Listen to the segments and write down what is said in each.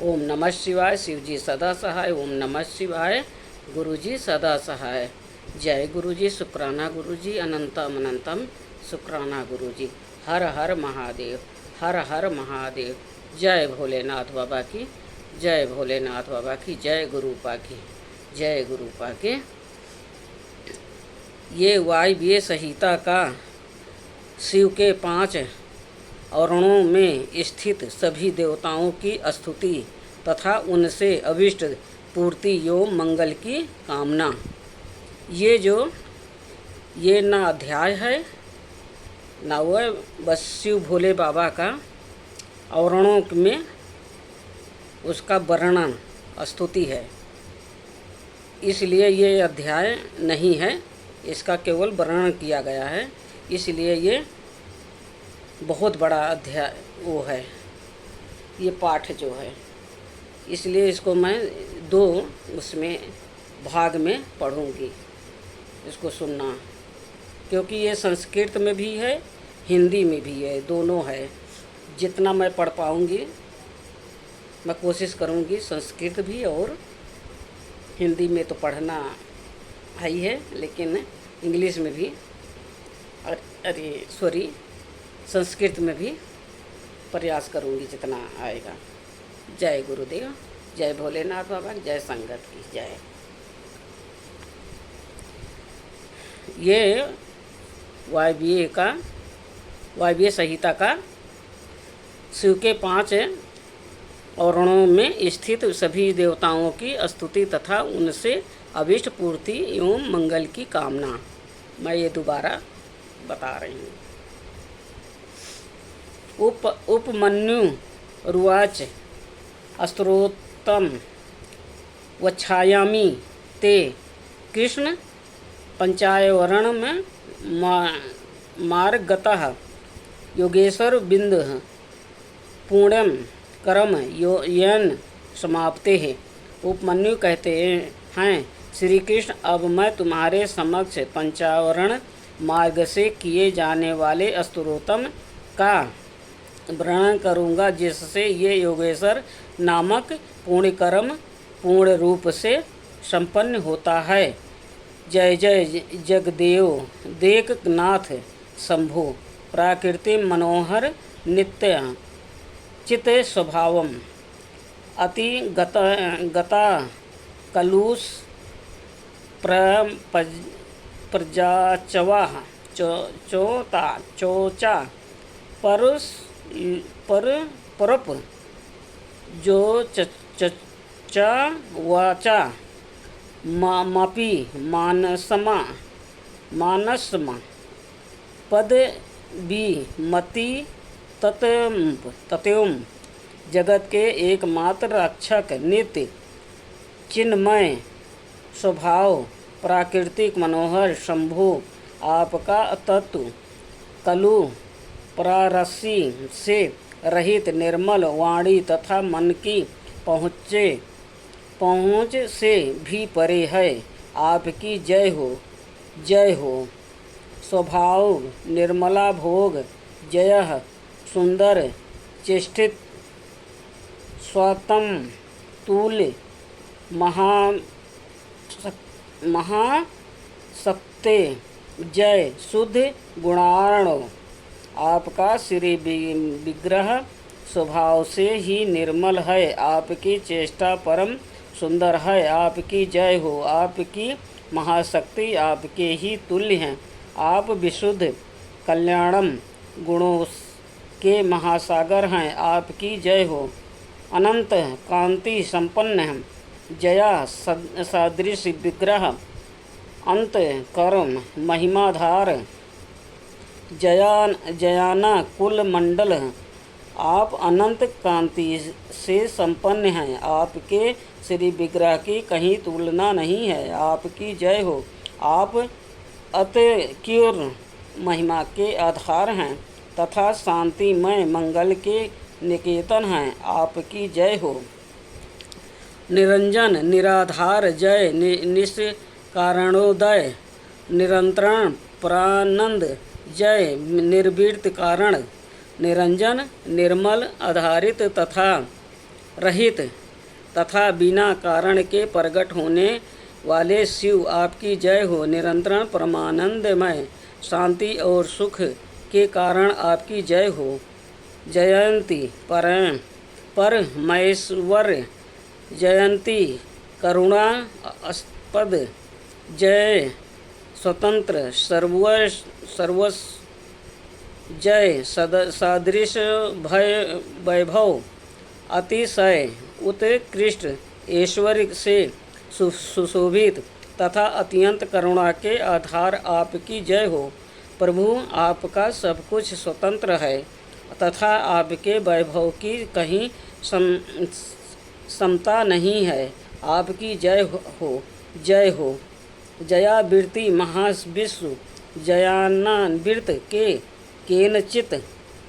ओम नमः शिवाय। शिव जी सदा सहाय। ओम नमः शिवाय। गुरु जी सदा सहाय। जय गुरु जी। शुक्राना गुरु जी। अनंतम अनंतम शुक्राना गुरु जी। हर हर महादेव। हर हर महादेव। जय भोलेनाथ बाबा की। जय भोलेनाथ बाबा की। जय गुरुपा की। जय गुरुपा के। ये वायव्य संहिता का शिव के 5 अरणों में स्थित सभी देवताओं की स्तुति तथा उनसे अभिष्ट पूर्ति एवं मंगल की कामना। ये ना अध्याय है ना वह, बस शिव भोले बाबा का अरणों में उसका वर्णन स्तुति है। इसलिए ये अध्याय नहीं है, इसका केवल वर्णन किया गया है। इसलिए ये बहुत बड़ा अध्याय वो है, ये पाठ जो है। इसलिए इसको मैं 2 उसमें भाग में पढ़ूंगी। इसको सुनना, क्योंकि ये संस्कृत में भी है, हिंदी में भी है, दोनों है। जितना मैं पढ़ पाऊंगी मैं कोशिश करूंगी, संस्कृत भी और हिंदी में तो पढ़ना है ही है, लेकिन इंग्लिश में भी संस्कृत में भी प्रयास करूंगी जितना आएगा। जय गुरुदेव। जय भोलेनाथ बाबा। जय संगत की जय। ये वायव्य संहिता का शिव के 5 अरणों में स्थित सभी देवताओं की स्तुति तथा उनसे अभिष्ट पूर्ति एवं मंगल की कामना। मैं ये दोबारा बता रही हूँ। उपमन्यु रुवाच अस्त्रोत्तम वच्छायामि ते कृष्ण पंचायवरण में मार्गतः योगेश्वर बिंद पुण्यम कर्म येन समाप्ते हैं। उपमन्यु कहते हैं, श्री कृष्ण, अब मैं तुम्हारे समक्ष पंचावरण मार्ग से किए जाने वाले स्तोत्रम का वर्णन करूँगा, जिससे ये योगेश्वर नामक पुण्य कर्म पूर्ण रूप से संपन्न होता है। जय जय जगदेव देखनाथ शंभो प्राकृति मनोहर नित्य चित स्वभावम अति गता कलुष प्रजाचवा चोचा परप जो चा वाचा मापी मानसमा पद भी मति तत्वम जगत के एकमात्र रक्षक नित्य चिन्मय स्वभाव प्राकृतिक मनोहर शंभु आपका तत्व कलु प्रारसी से रहित निर्मल वाणी तथा मन की पहुँच से भी परे है। आपकी जय हो, जय हो। स्वभाव निर्मला भोग जय सुंदर चेष्टित स्वतम तुल्य महासत्ते जय शुद्ध गुणार्णव। आपका श्री विग्रह स्वभाव से ही निर्मल है। आपकी चेष्टा परम सुंदर है। आपकी जय हो। आपकी महाशक्ति आपके ही तुल्य हैं। आप विशुद्ध कल्याणम गुणों के महासागर हैं। आपकी जय हो। अनंत कांति संपन्न जया सदृश विग्रह अंत कर्म महिमाधार जयाना कुल मंडल। आप अनंत कांति से संपन्न हैं। आपके श्री विग्रह की कहीं तुलना नहीं है। आपकी जय हो। आप अत्युर महिमा के आधार हैं तथा शांतिमय मंगल के निकेतन हैं। आपकी जय हो। निरंजन निराधार जय निष्कारणोदय निरंतरण प्रानंद जय निर्वीर्त कारण। निरंजन निर्मल आधारित तथा रहित तथा बिना कारण के प्रकट होने वाले शिव आपकी जय हो। निरंतर परमानंदमय शांति और सुख के कारण आपकी जय हो। जयंती परमेश्वर जयंती करुणा अस्पद जय स्वतंत्र सर्वस जय सदृश वैभव अतिशय उत्कृष्ट ऐश्वर्य से सुशोभित तथा अत्यंत करुणा के आधार आपकी जय हो। प्रभु आपका सब कुछ स्वतंत्र है तथा आपके वैभव की कहीं समता नहीं है। आपकी जय हो जय हो। जयावृत्ति महाविश्व जयानावृत के केनचित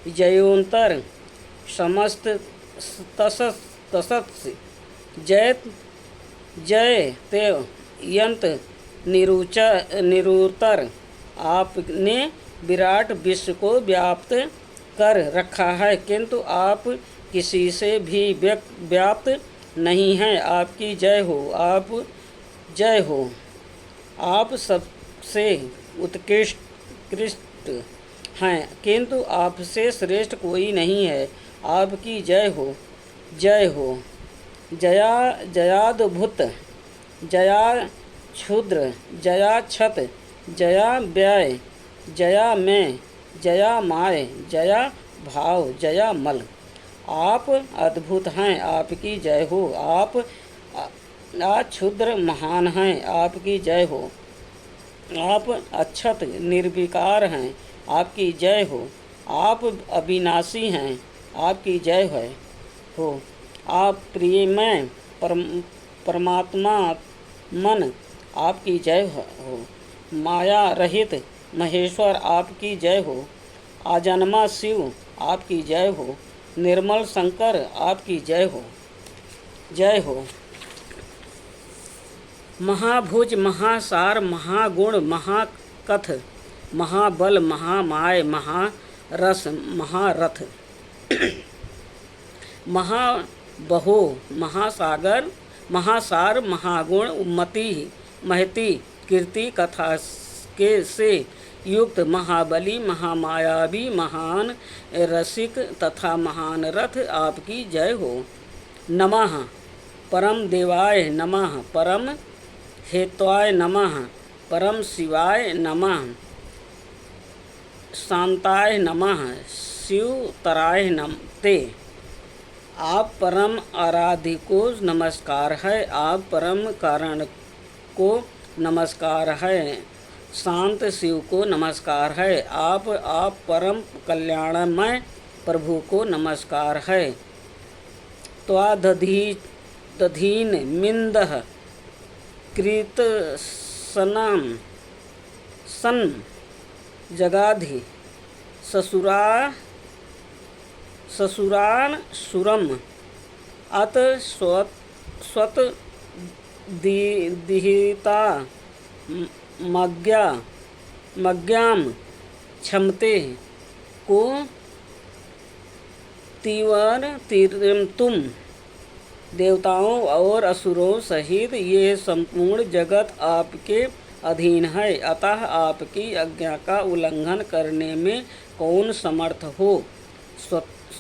जयोंतर समस्त तसत् जय जय ते यंत निरुतर आपने विराट विश्व को व्याप्त कर रखा है, किंतु आप किसी से भी व्याप्त नहीं हैं। आपकी जय हो। आप जय हो। आप सबसे उत्कृष्ट हैं, किंतु आपसे श्रेष्ठ कोई नहीं है। आपकी जय हो जय हो। जयाद्भुत जया क्षुद्र जया छत जया व्यय जया में जया माय जया भाव जया मल। आप अद्भुत हैं, आपकी जय हो। आप अक्षुद्र महान हैं, आपकी जय हो। आप अक्षत निर्विकार हैं, आपकी जय हो। आप अविनाशी हैं, आपकी जय है हो। आप प्रियमय परमात्मा मन, आपकी जय हो। माया रहित महेश्वर, आपकी जय हो। आजन्मा शिव, आपकी जय हो। निर्मल शंकर, आपकी जय हो जय हो। महाभुज महासार महागुण महाकथ महाबल महामाय महारस महारथ महाबहो महासागर महासार महागुण महती कीर्ति कथा के से युक्त महाबली महामायावी महान रसिक तथा महान रथ, आपकी जय हो। नमः परम देवाय नमः परम हेत्वाय नमः परम शिवाय नमः शांताय नमः शिवतराय नमते। आप परम आराध्य को नमस्कार है। आप परम कारण को नमस्कार है। शांत शिव को नमस्कार है। आप परम कल्याणमय प्रभु को नमस्कार है। त्वादधीन मिंदः कृत सन जगाधि ससुरान सुरम अत स्वत दिहिता मज्ञाम क्षमते को तुम देवताओं और असुरों सहित ये संपूर्ण जगत आपके अधीन है, अतः आपकी आज्ञा का उल्लंघन करने में कौन समर्थ हो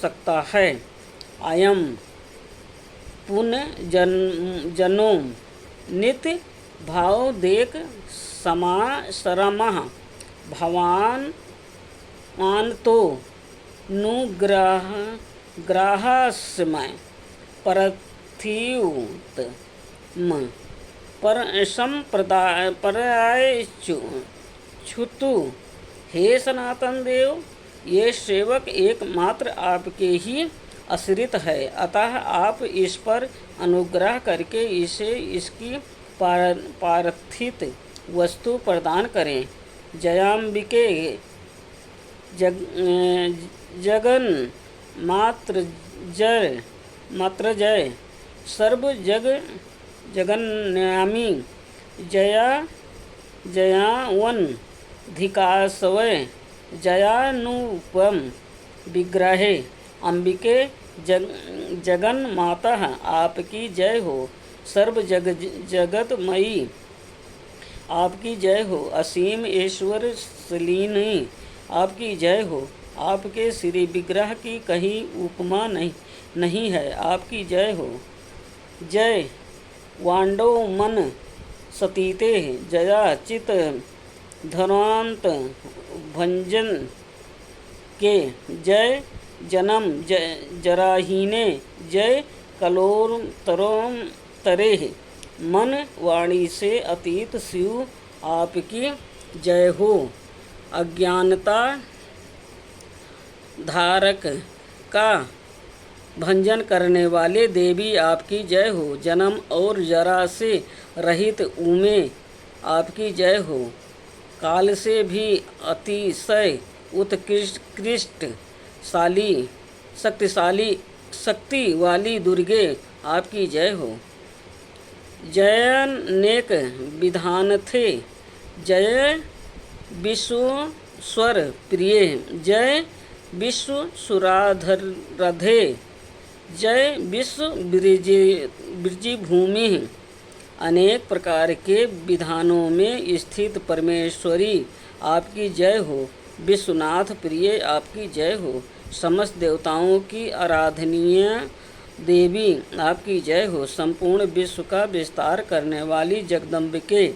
सकता है। अयम पुनर्जन्मो नित्य भाव देख समाश्रमः भवान तो नुग्राहस्मय परथ्युत परयच्छुतु। हे सनातन देव, ये सेवक एकमात्र आपके ही आश्रित है, अतः आप इस पर अनुग्रह करके इसे इसकी पार्थिव वस्तु प्रदान करें। जयाम्बिके जगन मात्र जय सर्व जगन्यामी जयावन धिकासवय जयानुपम विग्रहे अम्बिके जगन माता आपकी जय हो। सर्व जगतमयी आपकी जय हो। असीम ईश्वर सलीनी आपकी जय हो। आपके श्री विग्रह की कहीं उपमा नहीं है, आपकी जय हो। जय वांडो मन सतीते जया चित धरांत भंजन के। जय जन्म जराहीने जय कलोर तरोम तरे। मन वाणी से अतीत शिव आपकी जय हो। अज्ञानता धारक का भंजन करने वाले देवी आपकी जय हो। जन्म और जरा से रहित उमे आपकी जय हो। काल से भी अतिशय उत्कृष्ट शक्ति वाली दुर्गे आपकी जय हो। जय नेक विधान थे जय विश्वेश्वर प्रिय। जय विश्व सुराधे जय विश्व ब्रजी भूमि। अनेक प्रकार के विधानों में स्थित परमेश्वरी आपकी जय हो। विश्वनाथ प्रिय आपकी जय हो। समस्त देवताओं की आराधनीय देवी आपकी जय हो। संपूर्ण विश्व का विस्तार करने वाली जगदम्बिके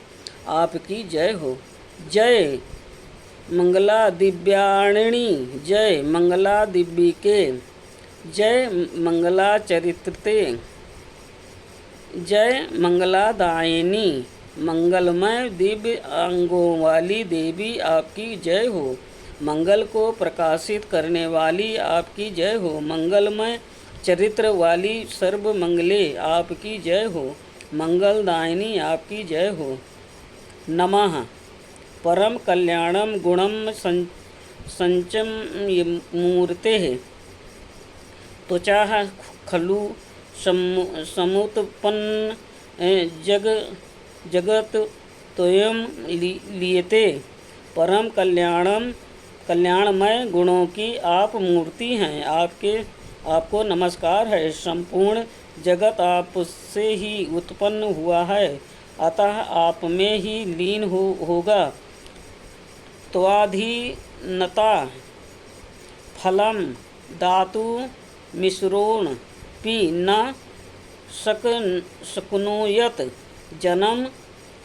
आपकी जय हो। जय मंगला दिव्याणिनी जय मंगला दिव्यिके। जय मंगला चरित्रते जय मंगलादायिनी। मंगलमय दिव्य अंगों वाली देवी आपकी जय हो। मंगल को प्रकाशित करने वाली आपकी जय हो। मंगलमय चरित्र वाली सर्व मंगले आपकी जय हो। मंगलदायिनी आपकी जय हो। नमः परम कल्याणम गुणम संचम मूर्ते। त्वचा खलु समुत्पन्न जगत त्वयं लियते। परम कल्याणमय गुणों की आप मूर्ति हैं। आपको नमस्कार है। संपूर्ण जगत आपसे ही उत्पन्न हुआ है, अतः आप में ही लीन होगा। त्वाधीनता फलम दातु मिश्रोण पी न शक्नुयत। जन्म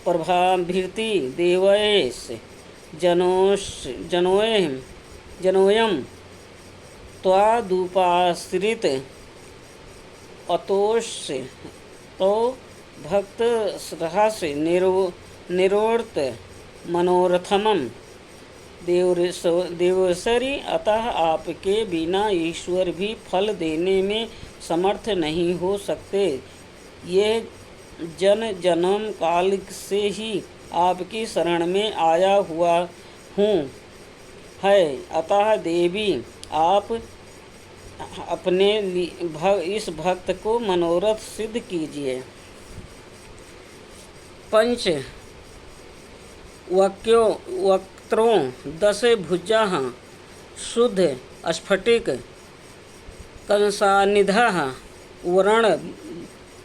प्रभाभृति देवैष जनोयम त्वादुपाश्रित अतोष्य तो भक्त रहस्य निरोक्त मनोरथमम। देवसरी अतः आपके बिना ईश्वर भी फल देने में समर्थ नहीं हो सकते। ये जन्म काल से ही आपकी शरण में आया हुआ हूँ है, अतः देवी आप अपने इस भक्त को मनोरथ सिद्ध कीजिए। पंच वक्त्रों 10 भुजा शुद्ध स्फटिक कंसानिधः वरण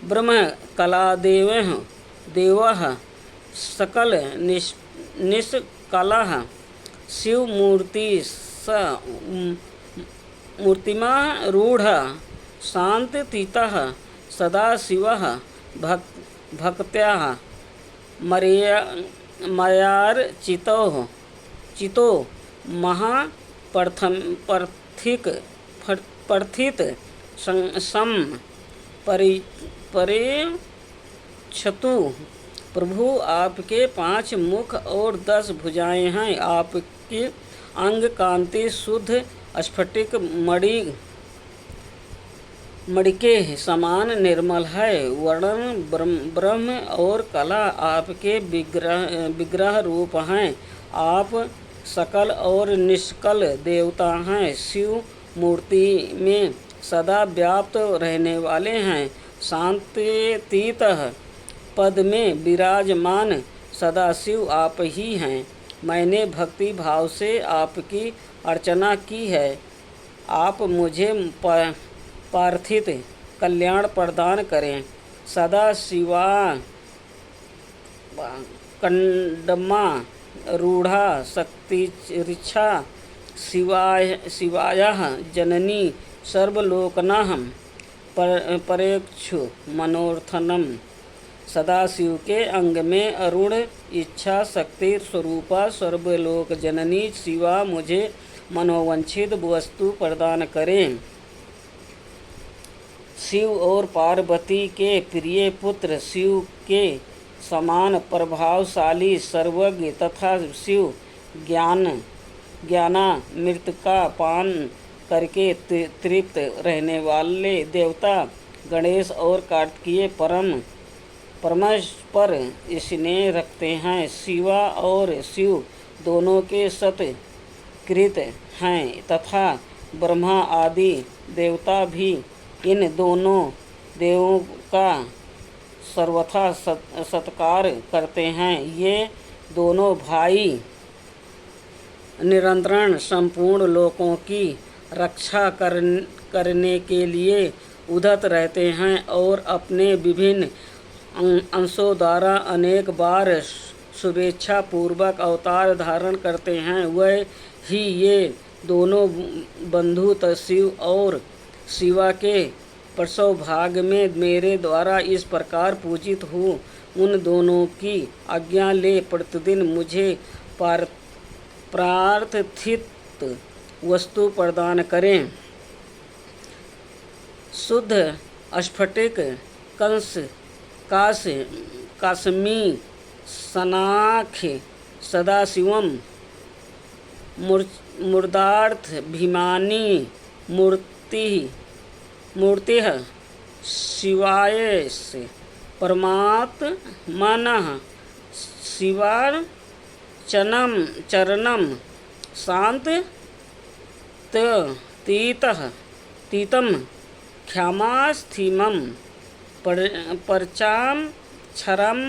ब्रह्म कलादेव देवः सकल निष्कलः शिवमूर्ति मूर्तिमा रूढ़ शांतितीतः सदाशिवः भक्त्याः मयार्चितो महापर्थित सम परेक्षतु। प्रभु आपके 5 मुख और 10 भुजाएं हैं। आपके अंग कांति शुद्ध स्फटिक मणिके समान निर्मल है। वर्णन ब्रह्म और कला आपके विग्रह रूप हैं। आप सकल और निष्कल देवता हैं। शिव मूर्ति में सदा व्याप्त रहने वाले हैं। शांतितीत पद में विराजमान सदाशिव आप ही हैं। मैंने भक्ति भाव से आपकी अर्चना की है। आप मुझे कल्याण प्रदान करें। सदा शिवा कंडमा रूढ़ा शक्तिरिच्छा शिवायाः जननी सर्वलोकनाः परेक्षु मनोर्थनम। सदाशिव के अंग में अरुण इच्छा शक्ति स्वरूपा सर्वलोक जननी शिवा मुझे मनोवांछित वस्तु प्रदान करें। शिव और पार्वती के प्रिय पुत्र, शिव के समान प्रभावशाली, सर्वज्ञ तथा शिव ज्ञानामृत का पान करके तृप्त रहने वाले देवता गणेश और कार्तिकेय परमेश्वर स्नेह रखते हैं। शिवा और शिव दोनों के सत्कृत हैं तथा ब्रह्मा आदि देवता भी इन दोनों देवों का सर्वथा सत्कार करते हैं। ये दोनों भाई निरंतर संपूर्ण लोकों की रक्षा करने के लिए उद्यत रहते हैं और अपने विभिन्न अंशों द्वारा अनेक बार शुभेच्छा पूर्वक अवतार धारण करते हैं। वह ही ये दोनों बंधु शिव और शिवा के प्रसव भाग में मेरे द्वारा इस प्रकार पूजित हूँ। उन दोनों की आज्ञा ले प्रतिदिन मुझे प्रार्थित वस्तु प्रदान करें। शुद्ध स्फटिक कासमी सनाख सदाशिवम मूर्धार्थ भीमानी मूर्तिः शिवाय परमात्मनः चरणम शांत तीतम क्षमास्थिमं परचाम क्षरम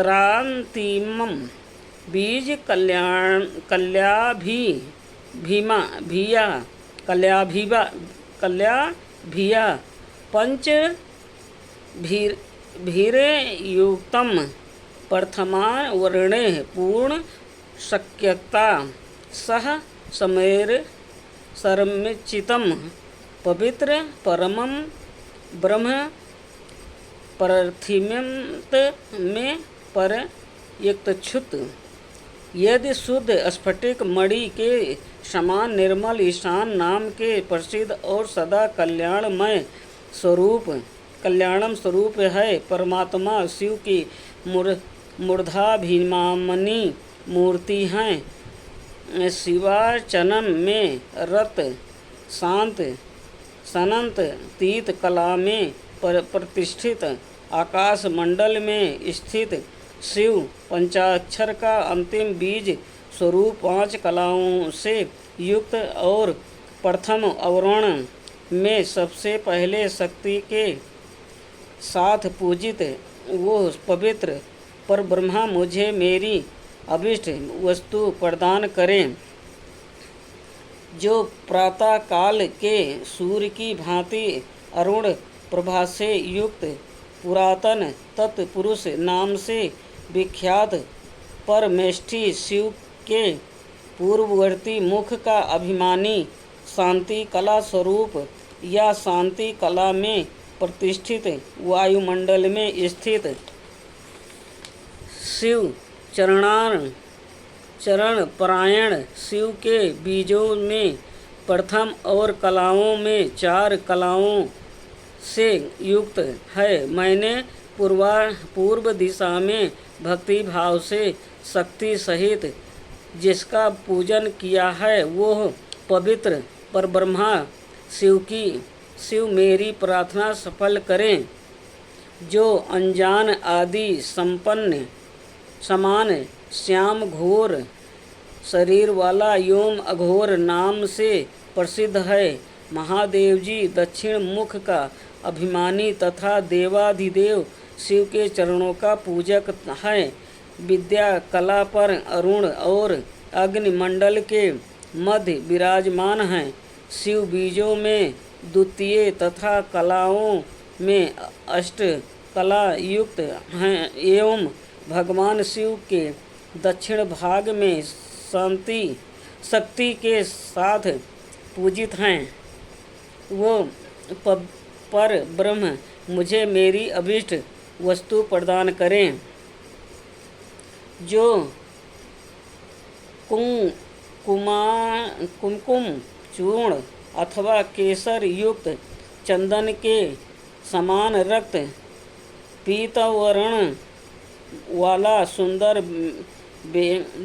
रान्तिमं बीज कल्याभिया पंच भीरे युक्तम प्रथमा वर्णे पूर्ण शक्यता सह समेर सर्मिचितम पवित्र परमं ब्रह्म परथिम्यंत में पर युक्तच्छुत। यदि शुद्ध स्फटिक मणि के समान निर्मल ईशान नाम के प्रसिद्ध और सदा कल्याणम स्वरूप है। परमात्मा शिव की मूर्धाभिमानी मूर्ति हैं। शिवार्चनम में रत शांत सनंत तीत कला में प्रतिष्ठित आकाश मंडल में स्थित शिव पंचाक्षर का अंतिम बीज स्वरूप 5 कलाओं से युक्त और प्रथम अवरण में सबसे पहले शक्ति के साथ पूजित वो पवित्र पर ब्रह्मा मुझे मेरी अभिष्ट वस्तु प्रदान करें। जो प्रातः काल के सूर्य की भांति अरुण प्रभा से युक्त पुरातन तत्पुरुष नाम से विख्यात परमेष्ठी शिव के पूर्ववर्ती मुख का अभिमानी शांति कला स्वरूप या शांति कला में प्रतिष्ठित वायुमंडल में स्थित शिव चरण परायण शिव के बीजों में प्रथम और कलाओं में 4 कलाओं से युक्त है। मैंने पूर्व दिशा में भक्ति भाव से शक्ति सहित जिसका पूजन किया है वो पवित्र परब्रह्मा शिव मेरी प्रार्थना सफल करें। जो अनजान आदि संपन्न समान श्याम घोर शरीर वाला योम अघोर नाम से प्रसिद्ध है। महादेव जी दक्षिण मुख का अभिमानी तथा देवाधिदेव शिव के चरणों का पूजक है। विद्या कला पर अरुण और अग्निमंडल के मध्य विराजमान हैं। शिव बीजों में द्वितीय तथा कलाओं में अष्ट कला युक्त हैं एवं भगवान शिव के दक्षिण भाग में शांति शक्ति के साथ पूजित हैं। वो पर ब्रह्म मुझे मेरी अभीष्ट वस्तु प्रदान करें। जो कुमकुम चूर्ण अथवा केसर युक्त चंदन के समान रक्त पीतवर्ण वाला सुंदर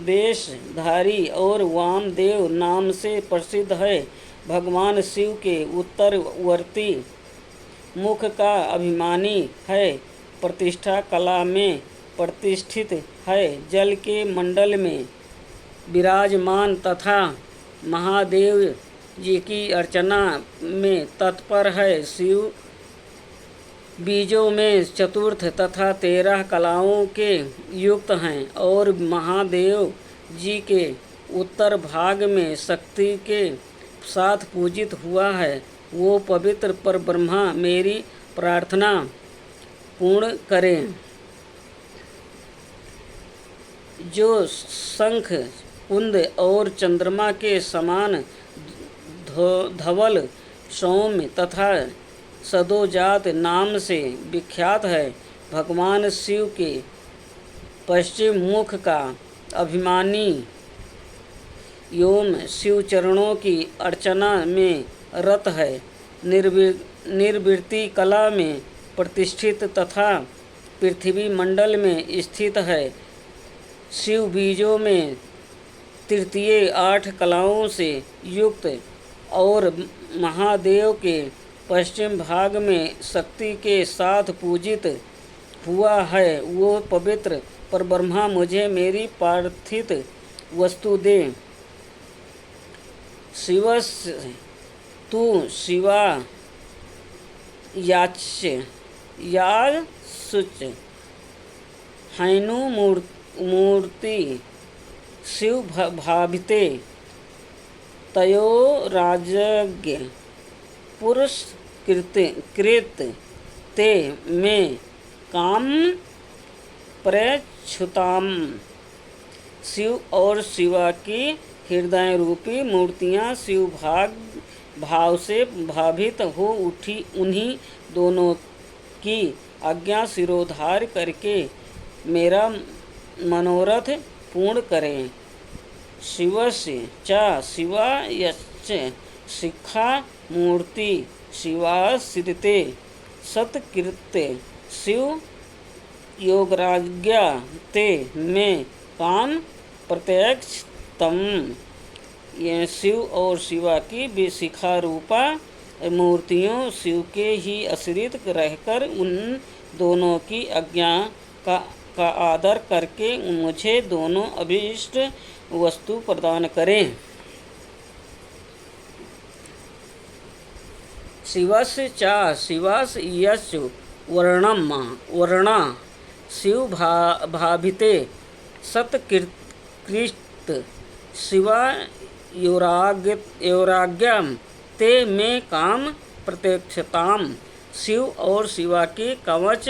वेशधारी और वामदेव नाम से प्रसिद्ध है। भगवान शिव के उत्तरवर्ती मुख का अभिमानी है। प्रतिष्ठा कला में प्रतिष्ठित है। जल के मंडल में विराजमान तथा महादेव जी की अर्चना में तत्पर है। शिव बीजों में चतुर्थ तथा 13 कलाओं के युक्त हैं और महादेव जी के उत्तर भाग में शक्ति के साथ पूजित हुआ है। वो पवित्र पर ब्रह्मा मेरी प्रार्थना पूर्ण करें। जो शंख कुंद और चंद्रमा के समान धवल सौम्य तथा सदोजात नाम से विख्यात है। भगवान शिव के पश्चिम मुख का अभिमानी एवं शिव चरणों की अर्चना में रत है। निर्वृत्ति कला में प्रतिष्ठित तथा पृथ्वी मंडल में स्थित है। शिव बीजों में तृतीय 8 कलाओं से युक्त और महादेव के पश्चिम भाग में शक्ति के साथ पूजित हुआ है। वो पवित्र पर ब्रह्मा मुझे मेरी पार्थिव वस्तु दे। शिवस्य तु शिवा याच्य यासुच हैनु मूर्ति शिव भाविते तयो राजज्ञ पुरुष कृत ते में काम प्रच्छुताम। शिव और शिवा की हृदय रूपी मूर्तियाँ शिव भाव से भावित हो उठी। उन्हीं दोनों की आज्ञा सिरोधार करके मेरा मनोरथ पूर्ण करें। शिवस्य च शिवा यश्च शिखा मूर्ति शिवाश्रिते सत्कृत्य शिव योगराज्ञा ते में काम प्रत्यक्ष तम। यह शिव और शिवा की शिखा रूपा मूर्तियों शिव के ही आश्रित रहकर उन दोनों की आज्ञा का आदर करके मुझे दोनों अभीष्ट वस्तु प्रदान करें। शिवस्य च शिवास यस्य वर्णा शिव भाभिते सत्कृत शिवा योराज्ञाम ते में काम प्रत्यक्षताम। शिव और शिवा की कवच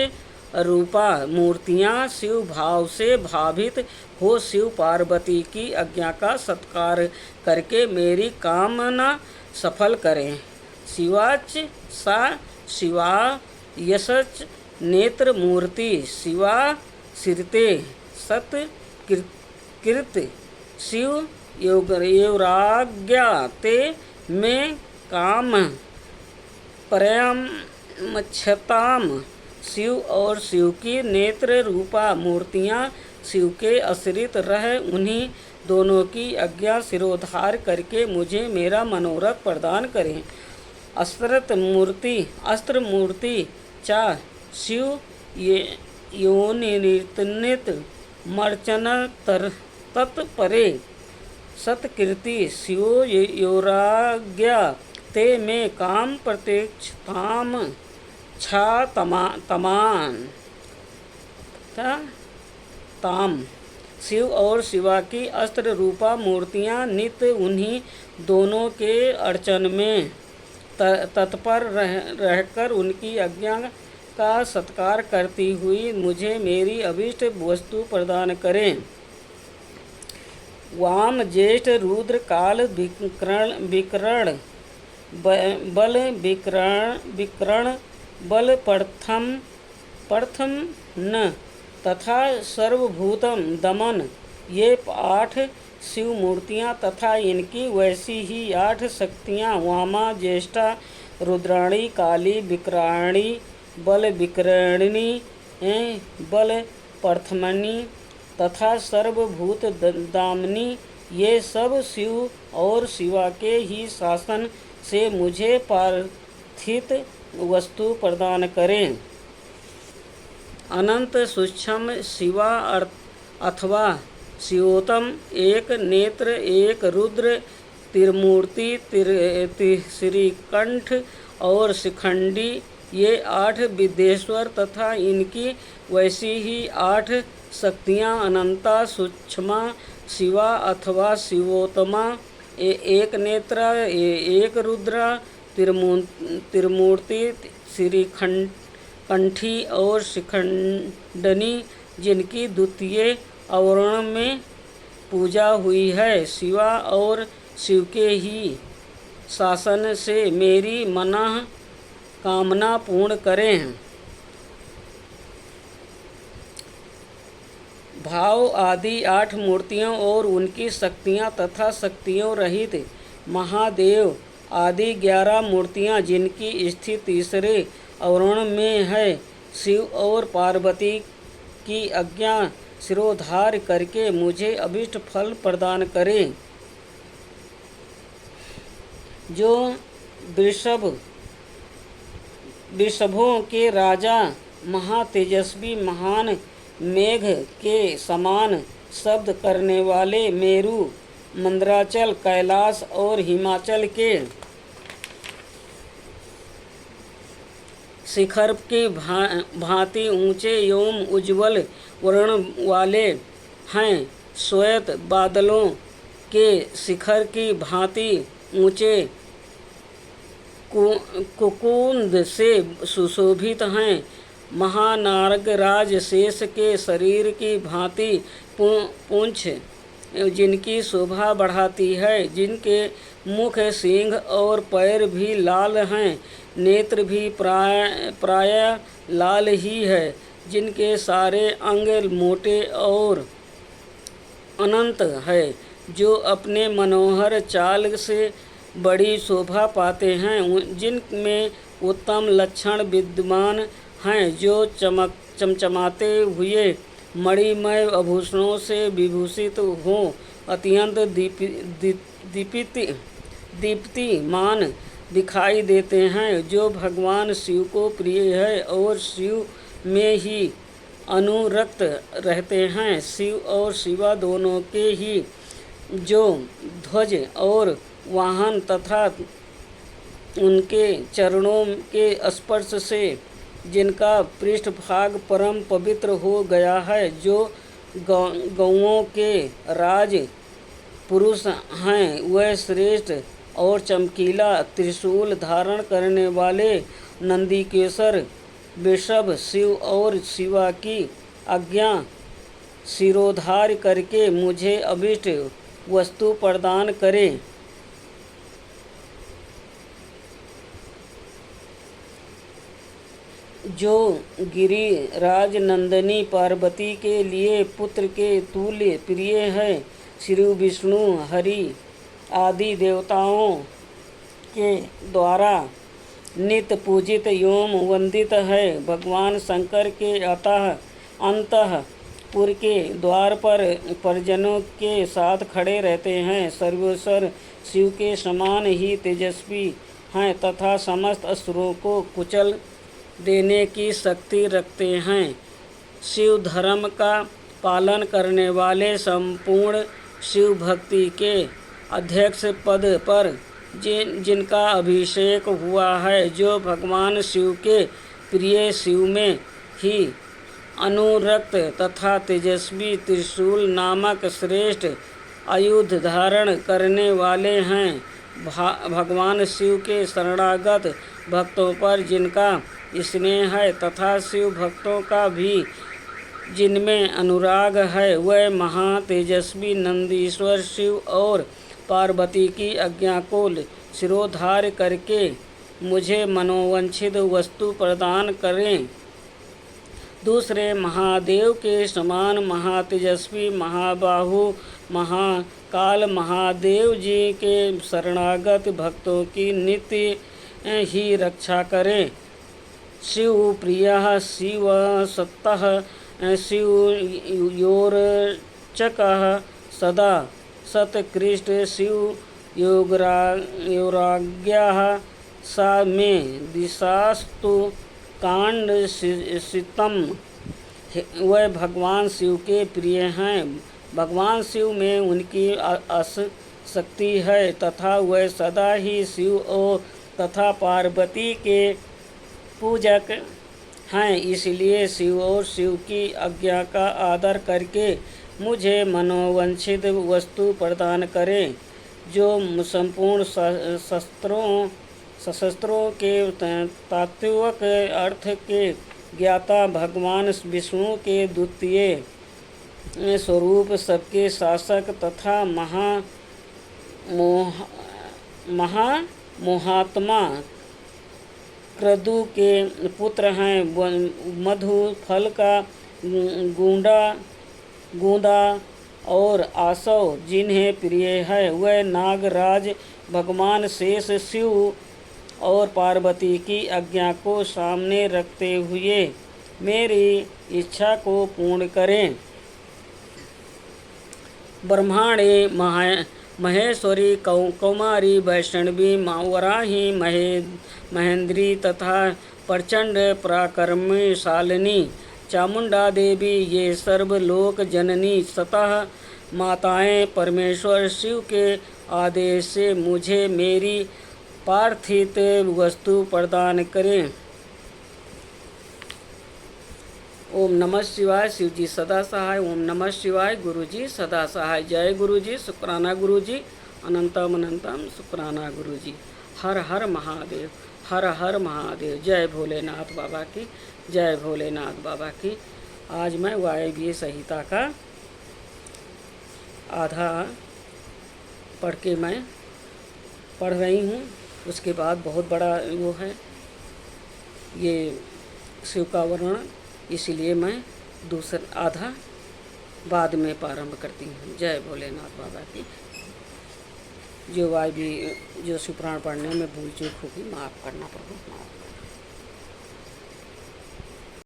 रूपा मूर्तियाँ शिव भाव से भावित हो शिव पार्वती की आज्ञा का सत्कार करके मेरी कामना सफल करें। शिवाच सा शिवा यशच नेत्र मूर्ति शिवा सिरते सत्कृत शिव योगराज्ञा ते में काम परमक्षताम। शिव और शिव की नेत्र रूपा मूर्तियाँ शिव के आश्रित रह उन्हीं दोनों की आज्ञा सिरोधार करके मुझे मेरा मनोरथ प्रदान करें। अस्त्र मूर्ति चा शिव योनिर्नित मर्चन तत्परे सत्कृति शिवो योराज्ञा ते में काम प्रत्यक्षताम छा तमान ताम। शिव और शिवा की अस्त्र रूपा मूर्तियाँ नित्य उन्हीं दोनों के अर्चन में तत्पर रहकर उनकी आज्ञा का सत्कार करती हुई मुझे मेरी अभीष्ट वस्तु प्रदान करें। वाम ज्येष्ठ रुद्र काल विकरण बल विकरण बल प्रथम न तथा सर्वभूतम दमन, ये 8 शिव मूर्तियाँ तथा इनकी वैसी ही 8 शक्तियाँ वामा ज्येष्ठा रुद्राणी काली विकराणी बल विकरणिनी बल प्रथमनी तथा सर्वभूत दामिनी, ये सब शिव और शिवा के ही शासन से मुझे पार्थित वस्तु प्रदान करें। अनंत सूक्ष्म शिवा अथवा शिवोत्तम, एक नेत्र, एक रुद्र, त्रिमूर्ति, श्रीकंठ और शिखंडी, ये 8 विद्येश्वर तथा इनकी वैसी ही 8 शक्तियाँ अनंता सूक्ष्मा शिवा अथवा शिवोत्तमा, एक नेत्र, एक रुद्र, त्रिमूर्ति, श्रीकंठी और शिखंडनी, जिनकी द्वितीय आवरण में पूजा हुई है, शिवा और शिव के ही शासन से मेरी मनः कामना पूर्ण करें। भाव आदि 8 मूर्तियों और उनकी शक्तियाँ तथा शक्तियों रहित महादेव आदि 11 मूर्तियाँ जिनकी स्थिति तीसरे आवरण में है, शिव और पार्वती की आज्ञा सिरोधार्य करके मुझे अभीष्ट फल प्रदान करें। जो वृषभों के राजा महातेजस्वी महान मेघ के समान शब्द करने वाले मेरु, मंदराचल, कैलाश और हिमाचल के शिखर के भांति ऊंचे एवं उज्ज्वल वर्ण वाले हैं, श्वेत बादलों के शिखर की भांति ऊंचे कुकुंद से सुशोभित हैं, महानागराज शेष के शरीर की भांति पूंछ जिनकी शोभा बढ़ाती है, जिनके मुख, सींग और पैर भी लाल हैं, नेत्र भी प्राय लाल ही है, जिनके सारे अंग मोटे और अनंत है, जो अपने मनोहर चाल से बड़ी शोभा पाते हैं, जिनमें उत्तम लक्षण विद्यमान हैं, जो चमचमाते हुए मणिमय आभूषणों से विभूषित हों, अत्यंत दीप्तिमान दिखाई देते हैं, जो भगवान शिव को प्रिय है और शिव में ही अनुरक्त रहते हैं। शिव और शिवा दोनों के ही जो ध्वज और वाहन तथा उनके चरणों के स्पर्श से जिनका पृष्ठभाग परम पवित्र हो गया है, जो गौओं के राज पुरुष हैं, वह श्रेष्ठ और चमकीला त्रिशूल धारण करने वाले नंदीकेश्वर वृषभ शिव और शिवा की आज्ञा सिरोधार्य करके मुझे अभीष्ट वस्तु प्रदान करें। जो गिरिराज नंदिनी पार्वती के लिए पुत्र के तुल्य प्रिय है, श्री विष्णु हरि आदि देवताओं के द्वारा नित्य पूजित एवं वंदित है, भगवान शंकर के अंतःपुर के द्वार पर परिजनों के साथ खड़े रहते हैं, सर्वेश्वर शिव के समान ही तेजस्वी हैं तथा समस्त असुरों को कुचल देने की शक्ति रखते हैं। शिव धर्म का पालन करने वाले संपूर्ण शिव भक्ति के अध्यक्ष पद पर जिनका अभिषेक हुआ है, जो भगवान शिव के प्रिय शिव में ही अनुरक्त तथा तेजस्वी त्रिशूल नामक श्रेष्ठ आयुध धारण करने वाले हैं, भगवान शिव के शरणागत भक्तों पर जिनका स्नेह है तथा शिव भक्तों का भी जिनमें अनुराग है, वह महातेजस्वी नंदीश्वर शिव और पार्वती की आज्ञा को शिरोधार्य करके मुझे मनोवांछित वस्तु प्रदान करें। दूसरे महादेव के समान महातेजस्वी महाबाहु महाकाल महादेव जी के शरणागत भक्तों की नित्य ही रक्षा करें। शिव प्रियः शिव सत्तः शिव योरचकः सदा सत्कृष्ट शिव योराज्ञः सा में दिशास्तु कांड सितम। वह भगवान शिव के प्रिय हैं। भगवान शिव में उनकी शक्ति है तथा वह सदा ही शिव और तथा पार्वती के पूजक हैं। इसलिए शिव और शिव की आज्ञा का आदर करके मुझे मनोवांछित वस्तु प्रदान करें। जो संपूर्ण शस्त्रों के तात्विक अर्थ के ज्ञाता भगवान विष्णु के द्वितीय स्वरूप सबके शासक तथा महात्मा क्रतु के पुत्र हैं। मधु फल का गूंदा और आसव जिन्हें प्रिय है, वह नागराज भगवान शेष शिव और पार्वती की आज्ञा को सामने रखते हुए मेरी इच्छा को पूर्ण करें। ब्रह्माणी महेश्वरी कौमारी वैष्णवी वराही महेंद्री तथा प्रचंड पराक्रमशालिनी चामुंडा देवी ये सर्वलोक जननी सतः माताएं परमेश्वर शिव के आदेश से मुझे मेरी पार्थिव वस्तु प्रदान करें। ओम नमः शिवाय। शिव जी सदा सहाय। ओम नमः शिवाय। गुरु जी सदा सहाय। जय गुरु जी। शुक्राना गुरु जी। अनंतम अनंतम शुक्राना गुरु जी। हर हर महादेव। हर हर महादेव। जय भोलेनाथ बाबा की। जय भोलेनाथ बाबा की। आज मैं वायव्य संहिता का आधा पढ़ के मैं पढ़ रही हूँ। उसके बाद बहुत बड़ा वो है ये शिव का वर्णन, इसीलिए मैं दूसरा आधा बाद में प्रारंभ करती हूँ। जय भोलेनाथ बाबा की। जो शिव पुराण पढ़ने में भूल चूक होगी माफ़ करना प्रभु, माफ़।